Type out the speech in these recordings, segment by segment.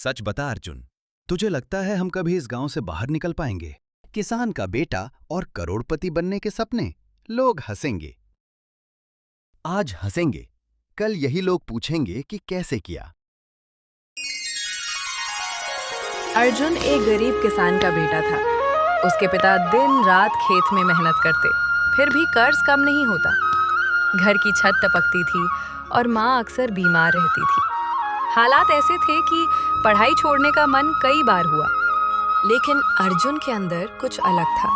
सच बता अर्जुन, तुझे लगता है हम कभी इस गांव से बाहर निकल पाएंगे? किसान का बेटा और करोड़पति बनने के सपने। लोग हंसेंगे, आज हंसेंगे, कल यही लोग पूछेंगे कि कैसे किया। अर्जुन एक गरीब किसान का बेटा था। उसके पिता दिन रात खेत में मेहनत करते, फिर भी कर्ज कम नहीं होता। घर की छत टपकती थी और माँ अक्सर बीमार रहती थी। हालात ऐसे थे कि पढ़ाई छोड़ने का मन कई बार हुआ, लेकिन अर्जुन के अंदर कुछ अलग था।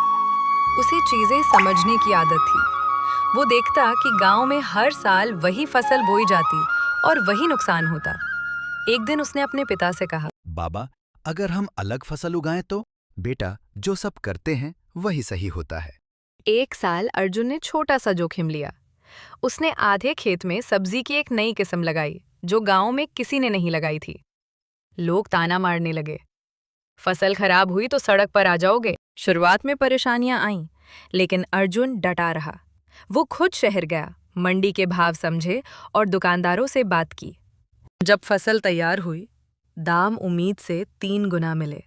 उसे चीजें समझने की आदत थी। वो देखता कि गांव में हर साल वही फसल बोई जाती और वही नुकसान होता। एक दिन उसने अपने पिता से कहा, बाबा, अगर हम अलग फसल उगाएं तो? बेटा, जो सब करते हैं वही सही होता है। एक साल अर्जुन ने छोटा सा जोखिम लिया। उसने आधे खेत में सब्जी की एक नई किस्म लगाई जो गांव में किसी ने नहीं लगाई थी। लोग ताना मारने लगे, फसल खराब हुई तो सड़क पर आ जाओगे। शुरुआत में परेशानियां आईं, लेकिन अर्जुन डटा रहा। वो खुद शहर गया, मंडी के भाव समझे और दुकानदारों से बात की। जब फसल तैयार हुई, दाम उम्मीद से 3 गुना मिले।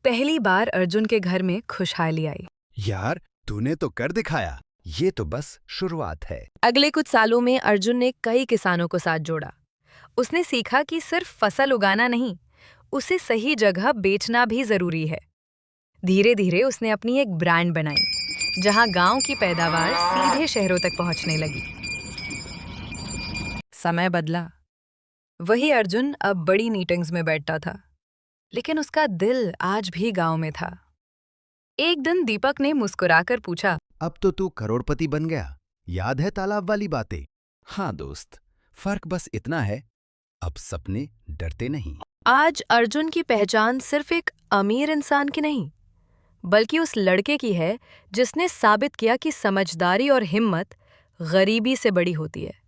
पहली बार अर्जुन के घर में खुशहाली आई। यार, तूने तो कर दिखाया। ये तो बस शुरुआत है। अगले कुछ सालों में अर्जुन ने कई किसानों को साथ जोड़ा। उसने सीखा कि सिर्फ फसल उगाना नहीं, उसे सही जगह बेचना भी जरूरी है। धीरे धीरे उसने अपनी एक ब्रांड बनाई, जहां गांव की पैदावार सीधे शहरों तक पहुंचने लगी। समय बदला। वही अर्जुन अब बड़ी मीटिंग्स में बैठता था, लेकिन उसका दिल आज भी गांव में था। एक दिन दीपक ने मुस्कुराकर पूछा, अब तो तू करोड़पति बन गया। याद है तालाब वाली बातें? हाँ दोस्त, फर्क बस इतना है, अब सपने डरते नहीं। आज अर्जुन की पहचान सिर्फ एक अमीर इंसान की नहीं, बल्कि उस लड़के की है जिसने साबित किया कि समझदारी और हिम्मत गरीबी से बड़ी होती है।